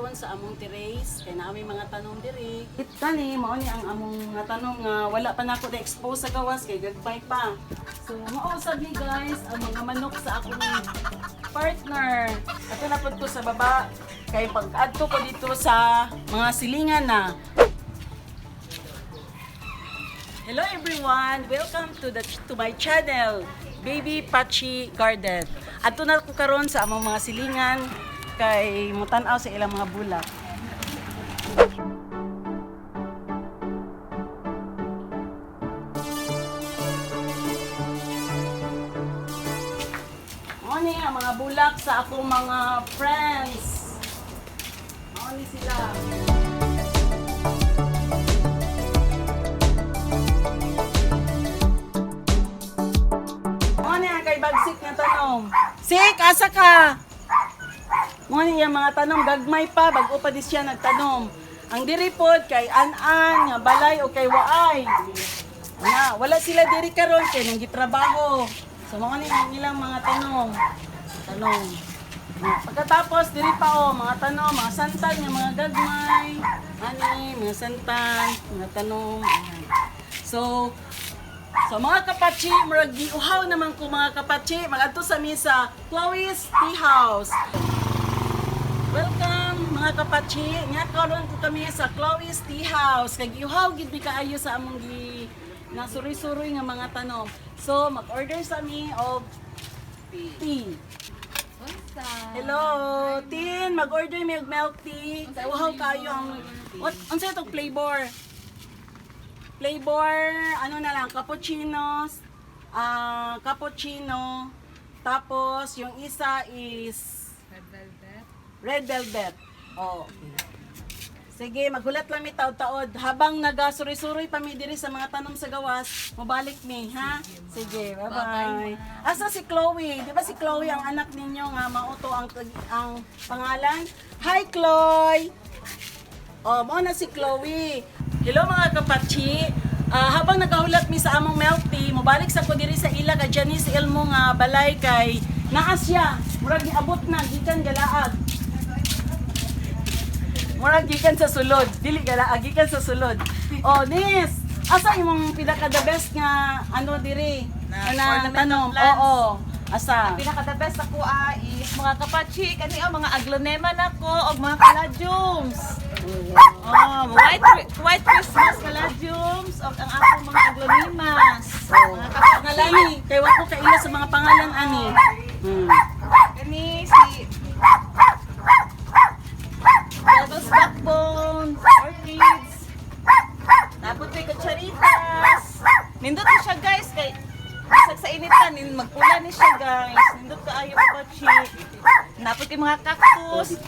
karon sa among terrace kay naami mga tanom diri. Kani mao ni ang among mga tanom nga wala pa nako na-expose sa gawas kay gagmay pa. So mao sad ni guys ang mga manok sa akong partner. Ato na pud ko sa baba kay pag-adto ko dito sa mga silingan na. Hello everyone, welcome to my channel, Baby Pachi Garden. Adto na ko karon sa among mga silingan kay mutan-aw sa ilang mga bulak. Ano ang mga bulak sa akong mga friends. Ano sila? Ano ang kay bagsik nga tanom? Sik, asa ka? Ano yung mga tanom, gagmay pa, bago pa di siya nagtanom. Ang diripod kay an-an, nga balay o kay waay. Wala sila diri karon kay nang gitrabaho. So mga nilang mga tanong. Pagkatapos diri pa mga tanong, mga santan, mga gagmay, mga santan, mga tanong. So mga kapachi, murag giuhaw naman ko mga kapachi, magadto sa misa, Chloe's Tea House. Welcome mga kapachi, nga karon ko kami sa Chloe's Tea House. Kay giuhaw gid mi kaayo sa among na suri-suri nga mga tanom. So mag-order sa mi og tea. Hello, Tin, mag-order mi og milk tea. Kay uhaw kayo ang unsa itong flavor? Flavor, ano na lang, cappuccino, tapos yung isa is red velvet. Oh. Sige, maghulat lang mi taod-taod. Habang nagasuri-suri pa mi diri sa mga tanom sa gawas, mabalik mi, ha? Sige, bye-bye. Asa si Chloe? Di ba si Chloe ang anak ninyo nga mauto ang pangalan? Hi, Chloe! Oh, mao na si Chloe. Hello mga kapachi. Habang nagahulat mi sa among milk tea, mobalik sa ko diri sa ila ka Janice Elmo nga balay kay naa siya. Murag giabot na gikan galaag. Murag gikan sa sulod. Dili galaag gikan sa sulod. Oh, Nis. Asa imong pinaka the best nga ano diri? Na tanom. Oo. Asa? Ang pinaka the best ako is mga kapachi, kani ang mga aglonema nako og mga caladiums. White Christmas caladiums og ang akong mga aglonemas. Mga Pangalani, kay wa ko kaila sa mga pangalan ani. Kani si Devil's Backbone, Orchids. Tapos may kutsaritas. Nindot ko siya guys kay bisag sa initan, magpula ni siya guys. Nindot ka ayo kapachi. Napot yung mga cactus.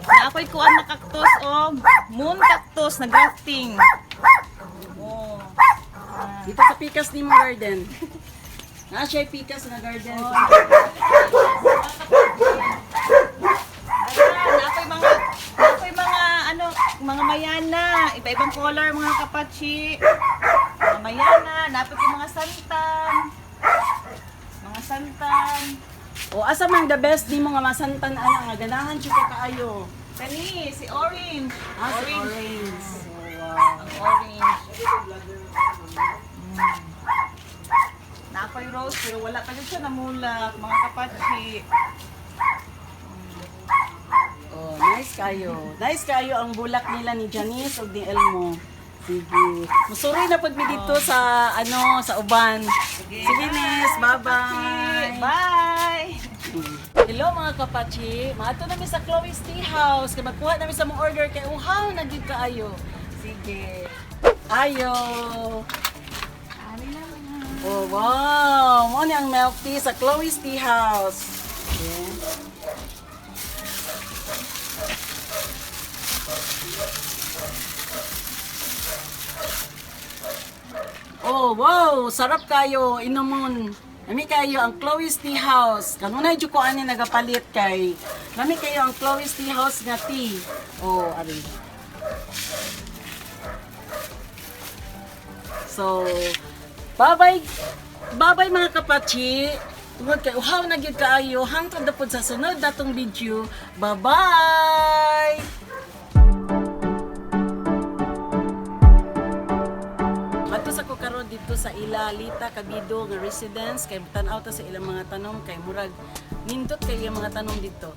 Napoy kuan na cactus o moon cactus na grafting. Oh. Dito sa pikas ni mo garden. Na siya pikas na garden. Napoy mga ano, mga mayana, iba-ibang color mga kapachi. Mga mayana, napoy yung mga santan. Mga santan. O asa man the best di mo nga masantan ana nga ganahan jud ka kaayo. Kani si orange. Si orange. Ang orange. Napoy rose pero wala pa din siya namulak mga kapachi. Oh, nice kayo. Nice kayo ang bulak nila ni Janice ug ni Elmo. Sige. Musuri na pud mi dito sa sa uban. Sige, Nis. Bye-bye. Bye. Hello mga kapachi. Maato na mi sa Chloe's Tea House. Kay magkuha na mi sa mong order kay uhaw na gid kaayo. Sige. Ayo. Oh, wow. Mo ni ang milk tea sa Chloe's Tea House. Okay. Oh, wow! Sarap kayo, inumon. Nami kayo ang Chloe's Tea House. Kanunay jud ko ani nagapalit kay. Nami kayo ang Chloe's Tea House nga tea. Oh, ari. So, bye-bye. Bye-bye mga kapachi. Tungod kay uhaw na gyud kaayo hangtod na pod sa sunod datong video. Bye-bye. Adto sa ko karon dito sa Ilalita Cabido nga residence kay tan-aw ta sa ilang mga tanom kay murag nindot kay iyang mga tanom dito.